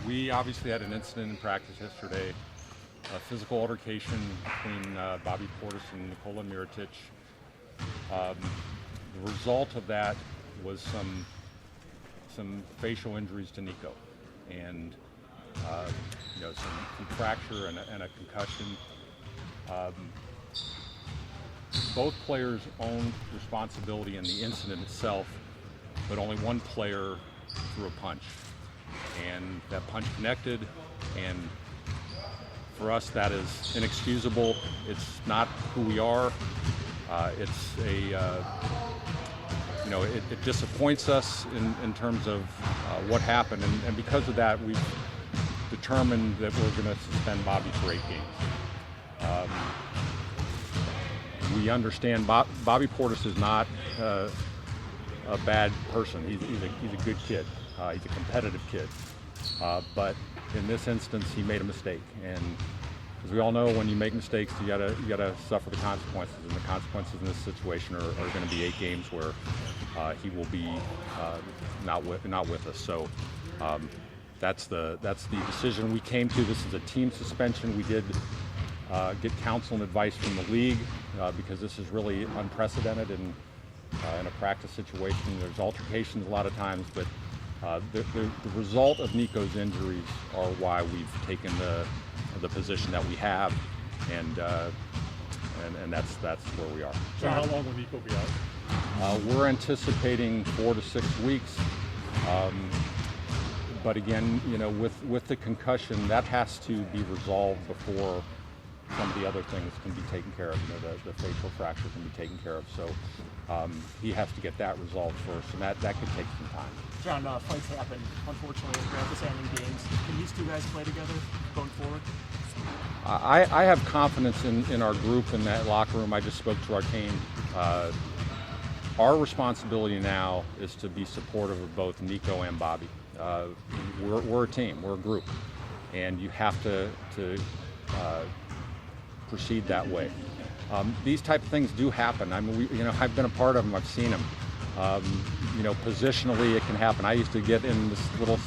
We obviously had an incident in practice yesterday, a physical altercation between Bobby Portis and Nikola Mirotic. The result of that was some facial injuries to Nico, and some fracture and a concussion. Both players own responsibility in the incident itself, but only one player threw a punch, and that punch connected, and for us that is inexcusable. It's not who we are. It disappoints us in terms of what happened, and because of that we've determined that we're going to suspend Bobby for 8 games. We understand Bobby Portis is not a bad person. He's a good kid. He's a competitive kid. But in this instance, he made a mistake. And as we all know, when you make mistakes, you gotta suffer the consequences. And the consequences in this situation are going to be 8 games where he will be not with us. So that's the decision we came to. This is a team suspension. We did get counsel and advice from the league because this is really unprecedented in a practice situation. There's altercations a lot of times, but the result of Nico's injuries are why we've taken the position that we have, and that's where we are. So how long will Nico be out? We're anticipating 4 to 6 weeks. But again, with the concussion, that has to be resolved before some of the other things can be taken care of. The facial fracture can be taken care of. So he has to get that resolved first, and that could take some time. John, fights happen, unfortunately, throughout this ending games. Can these two guys play together going forward? I have confidence in our group, in that locker room. I just spoke to our team. Our responsibility now is to be supportive of both Nico and Bobby. We're a team, we're a group, and you have to proceed that way. These type of things do happen. I mean, I've been a part of them. I've seen them. Positionally, it can happen. I used to get in this little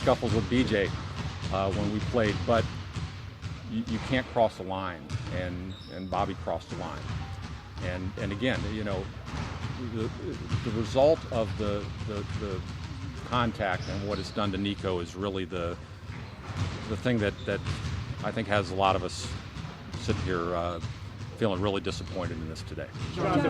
scuffles with BJ when we played, but you can't cross the line, and Bobby crossed the line. And again, the result of the contact and what it's done to Nico is really the thing that I think has a lot of us sitting here feeling really disappointed in this today. John, the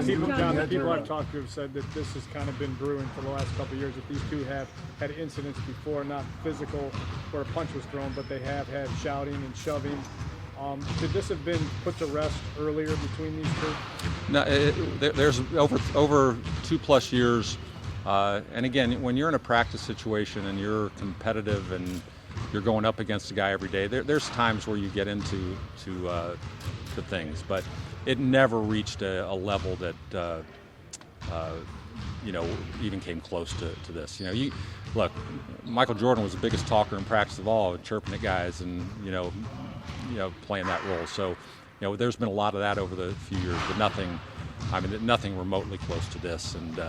people I've talked to have said that this has kind of been brewing for the last couple of years, that these two have had incidents before, not physical where a punch was thrown, but they have had shouting and shoving. Could this have been put to rest earlier between these two? No, there's over 2+ years. And again, when you're in a practice situation and you're competitive and you're going up against a guy every day, there's times where you get into things, but it never reached a level that even came close to this. Look, Michael Jordan was the biggest talker in practice of all, chirping at guys and playing that role. So there's been a lot of that over the few years, but nothing remotely close to this. And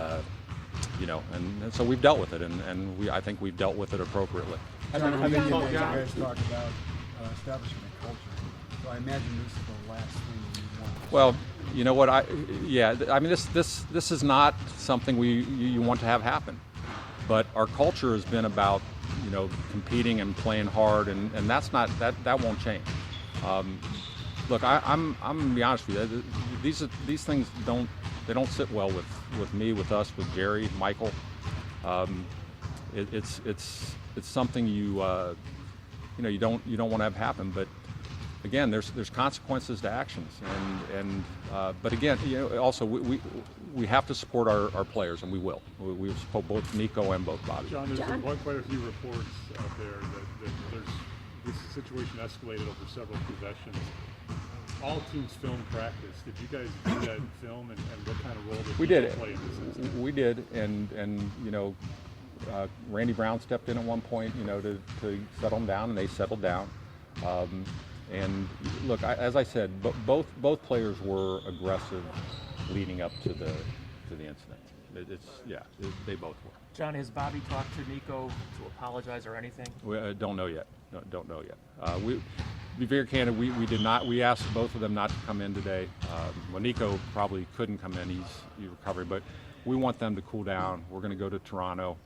and so we've dealt with it, and I think we've dealt with it appropriately. John, you guys talk about establishing a culture. So I imagine this is the last thing you want. Well, you know what? This is not something you want to have happen. But our culture has been about competing and playing hard, and that's not that won't change. Look, I'm gonna be honest with you. These things don't sit well with me, with us, with Jerry, Michael. It's something you don't want to have happen. But again, there's consequences to actions, but again, also we have to support our players, and we will. We support both Nico and both Bobby. John, there's been quite a few reports out there that this situation escalated over several possessions. All teams film practice. Did you guys do that film, and what kind of role did you play in this instance? We did, and Randy Brown stepped in at one point, to settle them down, and they settled down. And look, as I said, both players were aggressive leading up to the incident. They both were. John, has Bobby talked to Nico to apologize or anything? We don't know yet. No, don't know yet. We be very candid. We did not. We asked both of them not to come in today. Well, Nico probably couldn't come in. He's recovering, but we want them to cool down. We're going to go to Toronto.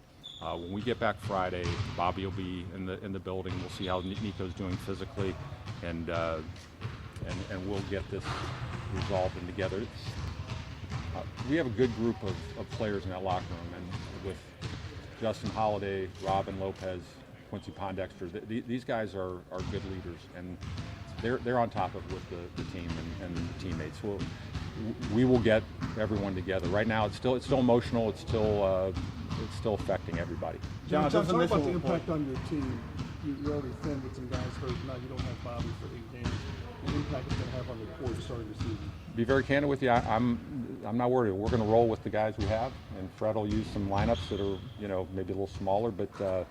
When we get back Friday, Bobby will be in the building. We'll see how Nico's doing physically, and we'll get this resolved and together. We have a good group of players in that locker room, and with Justin Holiday, Robin Lopez, Quincy Pondexter, these guys are good leaders, and they're on top of it with the team and the teammates. We will get everyone together. Right now, it's still emotional. It's still affecting everybody. John, talk about the impact on your team. You're already thin with some guys hurt. Now you don't have Bobby for 8 games. What impact it's going to have on the court starting the season? Be very candid with you. I'm not worried. We're going to roll with the guys we have, and Fred will use some lineups that are maybe a little smaller, but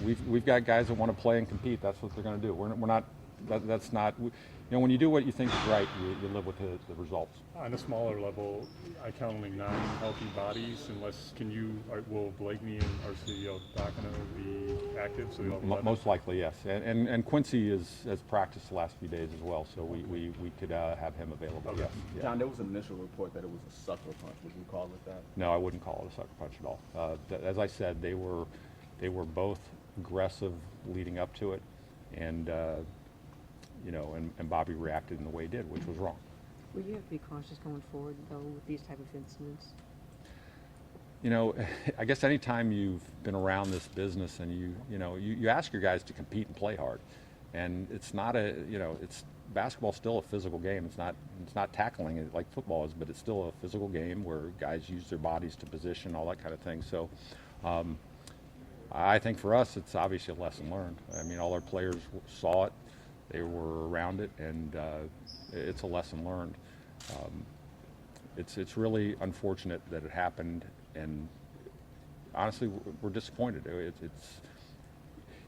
we've got guys that want to play and compete. That's what they're going to do. We're not. That's not. When you do what you think is right, you live with the results. On a smaller level, I count only 9 healthy bodies. Will Blakeney and RCO Dakino be active? So you'll have Most likely, yes. And Quincy has practiced the last few days as well, so we could have him available. Okay. Yes. Yeah. John, there was an initial report that it was a sucker punch. Would you call it that? No, I wouldn't call it a sucker punch at all. As I said, they were both aggressive leading up to it, and and Bobby reacted in the way he did, which was wrong. Will you have to be cautious going forward, though, with these type of incidents? I guess anytime you've been around this business and you ask your guys to compete and play hard, and it's not it's basketball's still a physical game. It's not tackling it like football is, but it's still a physical game where guys use their bodies to position, all that kind of thing. So I think for us, it's obviously a lesson learned. I mean, all our players saw it. They were around it, and it's a lesson learned. It's really unfortunate that it happened, and honestly, we're disappointed.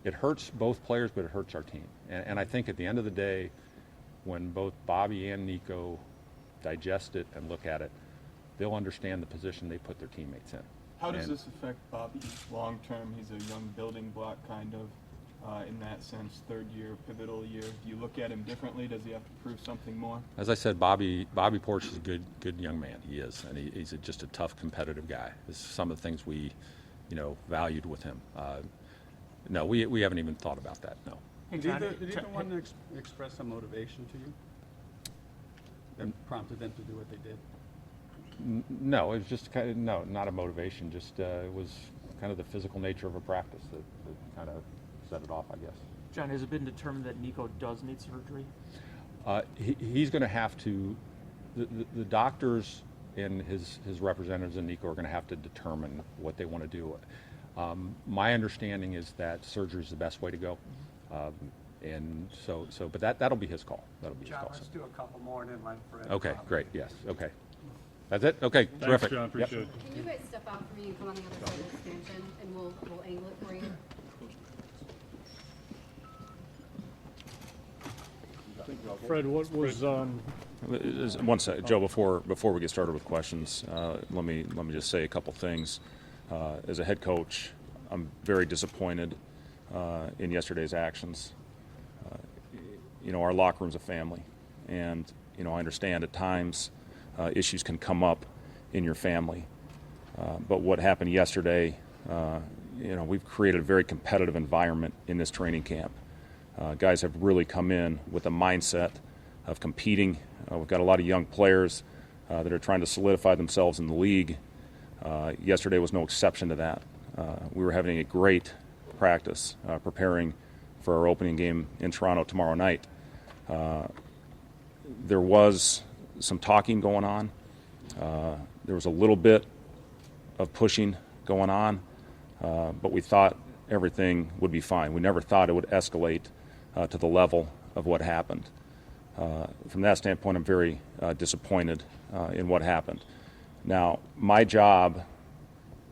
It hurts both players, but it hurts our team. And I think at the end of the day, when both Bobby and Nico digest it and look at it, they'll understand the position they put their teammates in. How does this affect Bobby long term? He's a young building block, kind of. In that sense, third year, pivotal year. Do you look at him differently? Does he have to prove something more? As I said, Bobby Portis is a good young man. He is, and he's just a tough, competitive guy. This is some of the things we, valued with him. No, we haven't even thought about that. No. Hey, Did John, either one express some motivation to you that prompted them to do what they did? No, it was just not a motivation. Just it was kind of the physical nature of a practice that kind of set it off, I guess. John, has it been determined that Nico does need surgery? He's going to have to. The doctors and his representatives and Nico are going to have to determine what they want to do. My understanding is that surgery is the best way to go, and but that'll be his call. That'll be his call. Let's do a couple more and then let Fred. Okay, great. Yes. Okay. That's it. Okay. Thanks, Terrific. John. Appreciate it. Can you guys step out for me and come on the other side of the expansion, and we'll angle it for you? Fred, what was One sec, Joe. Before we get started with questions, let me just say a couple things. As a head coach, I'm very disappointed in yesterday's actions. Our locker room's a family, and I understand at times issues can come up in your family. But what happened yesterday, we've created a very competitive environment in this training camp. Guys have really come in with a mindset of competing. We've got a lot of young players that are trying to solidify themselves in the league. Yesterday was no exception to that. We were having a great practice preparing for our opening game in Toronto tomorrow night. There was some talking going on. There was a little bit of pushing going on, but we thought everything would be fine. We never thought it would escalate to the level of what happened. From that standpoint, I'm very disappointed in what happened. Now, my job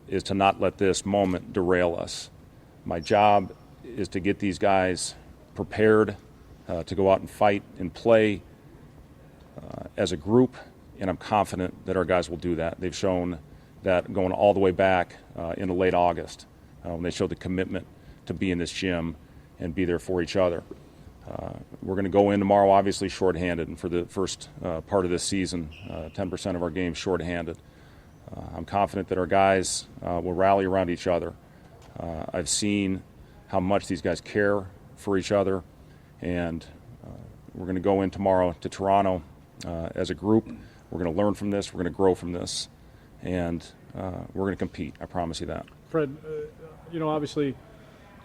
is to not let this moment derail us. My job is to get these guys prepared to go out and fight and play as a group and I'm confident that our guys will do that. They've shown that going all the way back into late August when they showed the commitment to be in this gym and be there for each other. We're going to go in tomorrow obviously shorthanded, and for the first part of this season, 10% of our games shorthanded. I'm confident that our guys will rally around each other. I've seen how much these guys care for each other, and we're going to go in tomorrow to Toronto as a group. We're going to learn from this. We're going to grow from this, and we're going to compete. I promise you that. Fred, obviously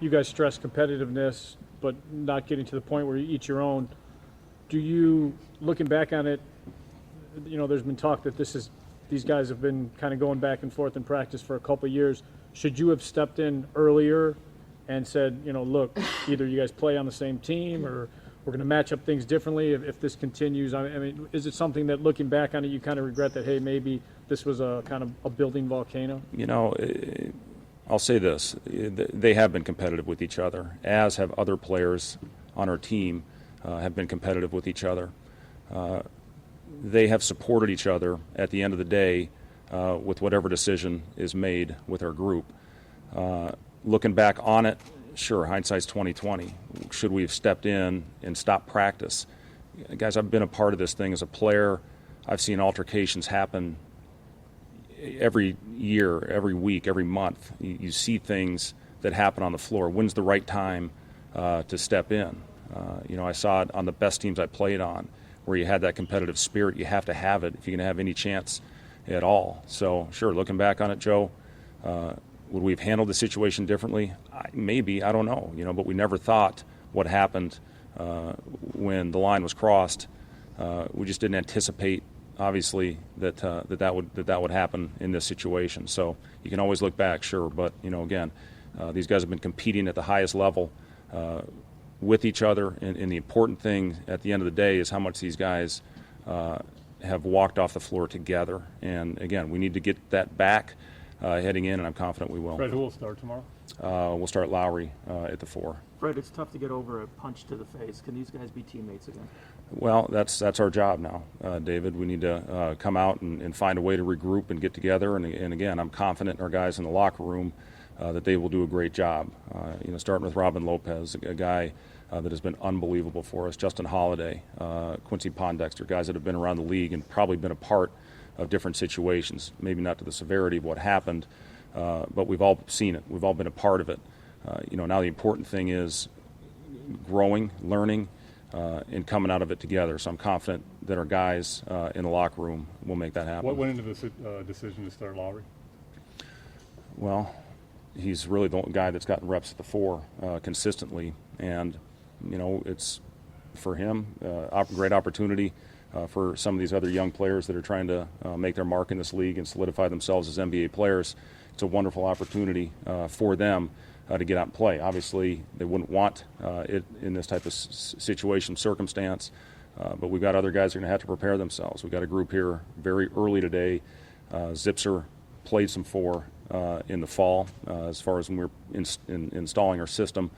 you guys stress competitiveness, but not getting to the point where you eat your own. Do you, looking back on it, there's been talk that these guys have been kind of going back and forth in practice for a couple of years. Should you have stepped in earlier and said, look, either you guys play on the same team or we're going to match up things differently if this continues? I mean, is it something that looking back on it, you kind of regret that, hey, maybe this was a kind of a building volcano? I'll say this. They have been competitive with each other, as have other players on our team have been competitive with each other. They have supported each other at the end of the day with whatever decision is made with our group. Looking back on it, sure, hindsight's 20/20. Should we have stepped in and stopped practice? Guys, I've been a part of this thing as a player. I've seen altercations happen every year, every week, every month. You see things that happen on the floor. When's the right time to step in? I saw it on the best teams I played on, where you had that competitive spirit. You have to have it if you're going to have any chance at all. So, sure, looking back on it, Joe, would we have handled the situation differently? Maybe, I don't know. But we never thought what happened when the line was crossed. We just didn't anticipate, obviously, that would happen in this situation. So you can always look back, sure, but again, these guys have been competing at the highest level with each other, and the important thing at the end of the day is how much these guys have walked off the floor together. And again, we need to get that back heading in, and I'm confident we will. Fred, who will start tomorrow? We'll start Lowry at the 4. Fred, it's tough to get over a punch to the face. Can these guys be teammates again? Well, that's our job now, David. We need to come out and find a way to regroup and get together. And again, I'm confident in our guys in the locker room that they will do a great job. Starting with Robin Lopez, a guy that has been unbelievable for us. Justin Holiday, Quincy Pondexter, guys that have been around the league and probably been a part of different situations. Maybe not to the severity of what happened, but we've all seen it. We've all been a part of it. Now the important thing is growing, learning, and coming out of it together. So I'm confident that our guys in the locker room will make that happen. What went into this decision to start Lowry? Well, he's really the guy that's gotten reps at the 4 consistently, and it's for him a great opportunity for some of these other young players that are trying to make their mark in this league and solidify themselves as NBA players. It's a wonderful opportunity for them to get out and play. Obviously, they wouldn't want it in this type of situation, circumstance, but we've got other guys that are going to have to prepare themselves. We've got a group here very early today. Zipser played some 4 in the fall as far as when we're installing our system.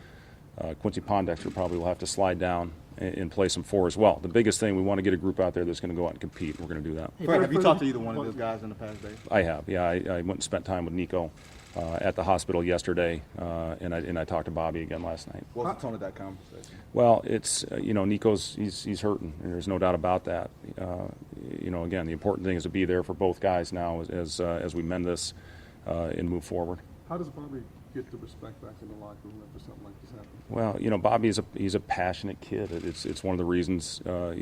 Quincy Pondexter probably will have to slide down and play some 4 as well. The biggest thing, we want to get a group out there that's going to go out and compete. We're going to do that. Fred, have you talked to either one of those guys in the past days? I have, yeah. I went and spent time with Nico at the hospital yesterday, and I talked to Bobby again last night. What was the tone of that conversation? Well, it's Nico's he's hurting, and there's no doubt about that. Again, the important thing is to be there for both guys now as we mend this and move forward. How does Bobby get the respect back in the locker room after something like this happens? Well, Bobby he's a passionate kid. It's one of the reasons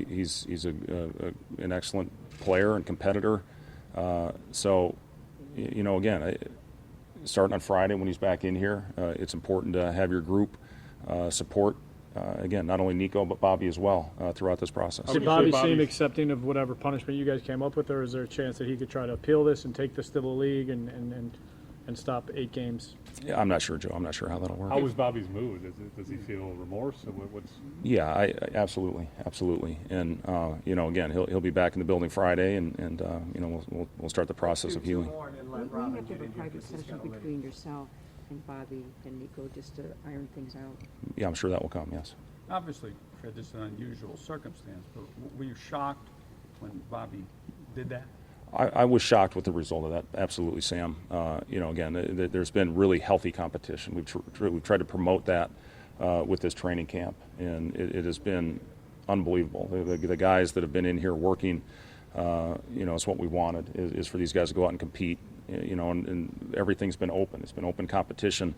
he's an excellent player and competitor. Again, starting on Friday when he's back in here, it's important to have your group support. Again, not only Nico but Bobby as well throughout this process. Did Bobby seem accepting of whatever punishment you guys came up with, or is there a chance that he could try to appeal this and take this to the league and stop 8 games? Yeah, I'm not sure, Joe. I'm not sure how that'll work. How was Bobby's mood? Does he feel remorse? Or what's? Yeah, I absolutely, and again, he'll be back in the building Friday, and we'll start the process of healing. Will you have to have a private session between yourself and Bobby and Nico just to iron things out? Yeah, I'm sure that will come. Yes. Obviously, Fred, this is an unusual circumstance, but were you shocked when Bobby did that? I was shocked with the result of that. Absolutely, Sam. Again, there's been really healthy competition. We've tried to promote that with this training camp, and it has been unbelievable. The guys that have been in here working, it's what we wanted is for these guys to go out and compete. And everything's been open. It's been open competition.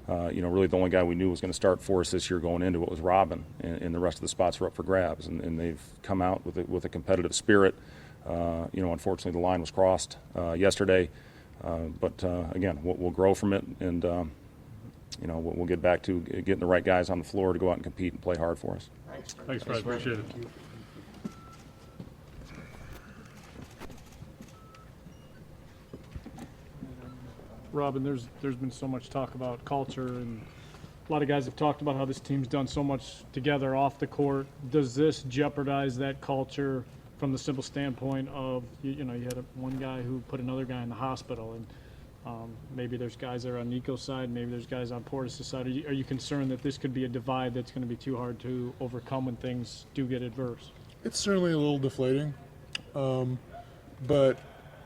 Really the only guy we knew was going to start for us this year going into it was Robin, and the rest of the spots were up for grabs. And they've come out with a competitive spirit. Unfortunately, the line was crossed yesterday, but again, we'll grow from it, and we'll get back to getting the right guys on the floor to go out and compete and play hard for us. Thanks, Fred. Appreciate it. Robin, there's been so much talk about culture, and a lot of guys have talked about how this team's done so much together off the court. Does this jeopardize that culture from the simple standpoint of, you had one guy who put another guy in the hospital, and maybe there's guys that are on Nico's side, maybe there's guys on Portis' side. Are you concerned that this could be a divide that's going to be too hard to overcome when things do get adverse? It's certainly a little deflating, but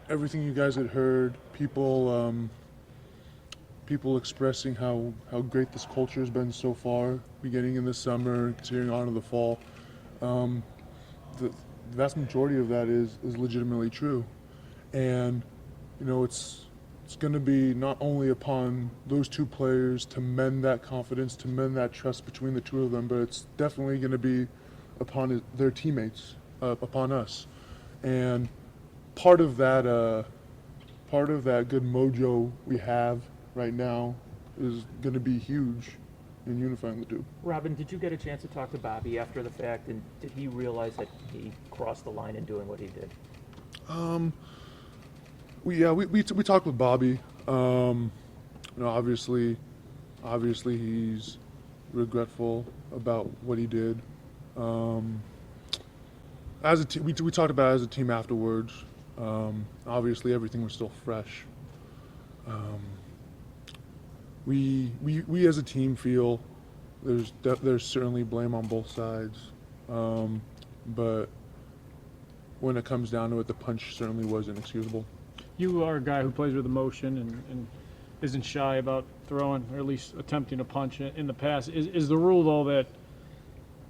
everything you guys had heard, people expressing how great this culture has been so far, beginning in the summer, continuing on to the fall. The vast majority of that is legitimately true, and it's going to be not only upon those two players to mend that confidence, to mend that trust between the two of them, but it's definitely going to be upon their teammates, upon us, and part of that good mojo we have right now is going to be huge in unifying the two. Robin, did you get a chance to talk to Bobby after the fact, and did he realize that he crossed the line in doing what he did? We talked with Bobby. Obviously he's regretful about what he did. As a team, we talked about it as a team afterwards. Obviously everything was still fresh. We as a team feel there's certainly blame on both sides, but when it comes down to it, the punch certainly was inexcusable. You are a guy who plays with emotion and isn't shy about throwing, or at least attempting a punch in the past. Is the rule, though, that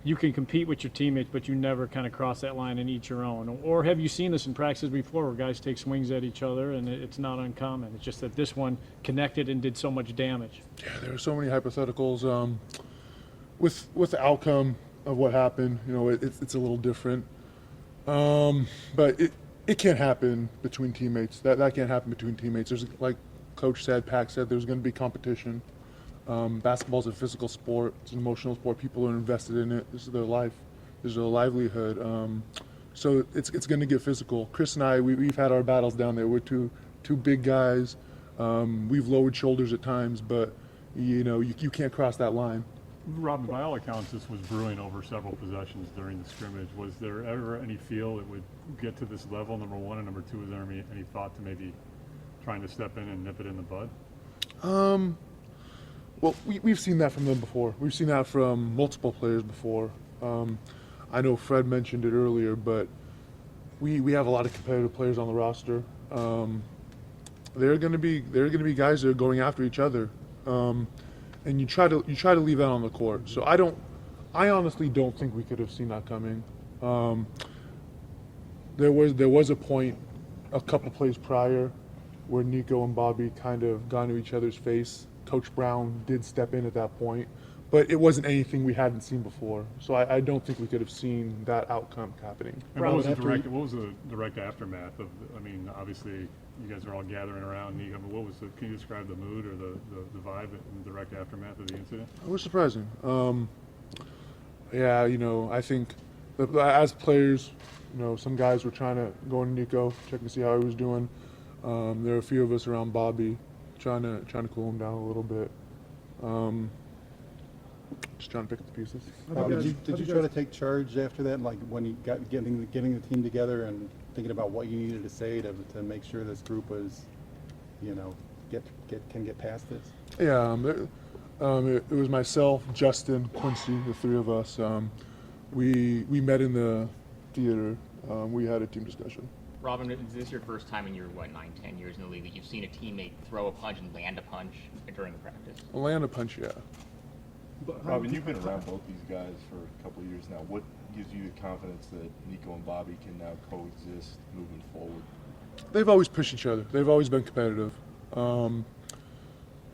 you can compete with your teammates, but you never kind of cross that line and eat your own? Or have you seen this in practice before where guys take swings at each other and it's not uncommon? It's just that this one connected and did so much damage. Yeah, there are so many hypotheticals. With the outcome of what happened, it's a little different. But it can't happen between teammates. That can't happen between teammates. There's, like Coach said, Pax said, there's going to be competition. Basketball's a physical sport. It's an emotional sport. People are invested in it. This is their life. This is their livelihood. So it's going to get physical. Chris and I, we've had our battles down there. We're two big guys. We've lowered shoulders at times, but you can't cross that line. Robin, by all accounts, this was brewing over several possessions during the scrimmage. Was there ever any feel it would get to this level, number one? And number two, is there any thought to maybe trying to step in and nip it in the bud? Well, we've seen that from them before. We've seen that from multiple players before. I know Fred mentioned it earlier, but we have a lot of competitive players on the roster. There are going to be guys that are going after each other. And you try to leave that on the court. So I honestly don't think we could have seen that coming. There was a point a couple plays prior where Nico and Bobby kind of got into each other's face. Coach Brown did step in at that point, but it wasn't anything we hadn't seen before. So I don't think we could have seen that outcome happening. And what was the direct aftermath of? I mean, obviously you guys are all gathering around Nico. But can you describe the mood or the vibe in the direct aftermath of the incident? It was surprising. I think as players, some guys were trying to go into Nico, checking to see how he was doing. There were a few of us around Bobby, trying to cool him down a little bit. Just trying to pick up the pieces. Did you try to take charge after that, like when you got getting the team together and thinking about what you needed to say to make sure this group was, can get past this? Yeah, it was myself, Justin, Quincy, the three of us. We met in the theater. We had a team discussion. Robin, is this your first time in your, 9-10 years in the league that you've seen a teammate throw a punch and land a punch during practice? Land a punch, yeah. Robin, you've been around both these guys for a couple of years now. What gives you the confidence that Nico and Bobby can now coexist moving forward? They've always pushed each other. They've always been competitive.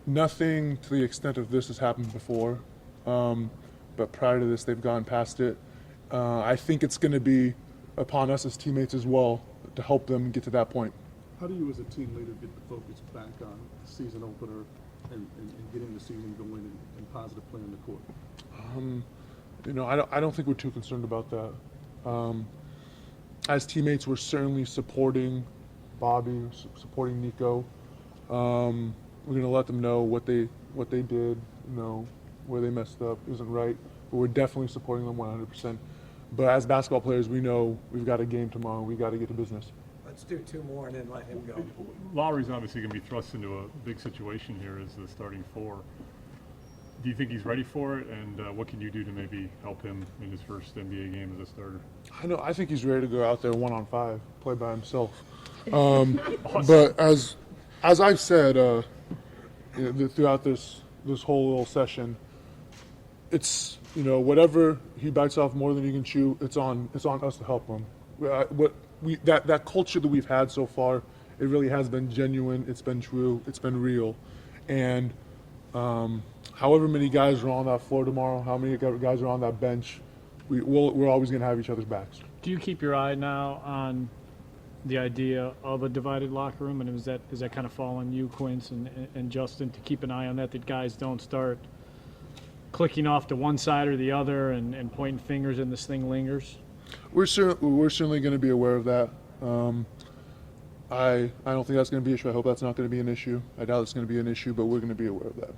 Nothing to the extent of this has happened before, but prior to this, they've gone past it. I think it's going to be upon us as teammates as well to help them get to that point. How do you as a team leader get the focus back on the season opener and getting the season going and positive play on the court? I don't think we're too concerned about that. As teammates, we're certainly supporting Bobby, supporting Nico. We're going to let them know what they did, where they messed up isn't right. But we're definitely supporting them 100%. But as basketball players, we know we've got a game tomorrow. We've got to get to business. Let's do 2 more and then let him go. Lowry's obviously going to be thrust into a big situation here as the starting 4. Do you think he's ready for it, and what can you do to maybe help him in his first NBA game as a starter? I think he's ready to go out there 1-on-5, play by himself. But as I've said throughout this whole little session, it's whatever he bites off more than he can chew. It's on us to help him. That culture that we've had so far, it really has been genuine. It's been true. It's been real, and however many guys are on that floor tomorrow, how many guys are on that bench, we're always going to have each other's backs. Do you keep your eye now on the idea of a divided locker room, and does that kind of fall on you, Quince and Justin, to keep an eye on that guys don't start clicking off to one side or the other and pointing fingers and this thing lingers? We're certainly going to be aware of that. I don't think that's going to be an issue. I hope that's not going to be an issue. I doubt it's going to be an issue, but we're going to be aware of that.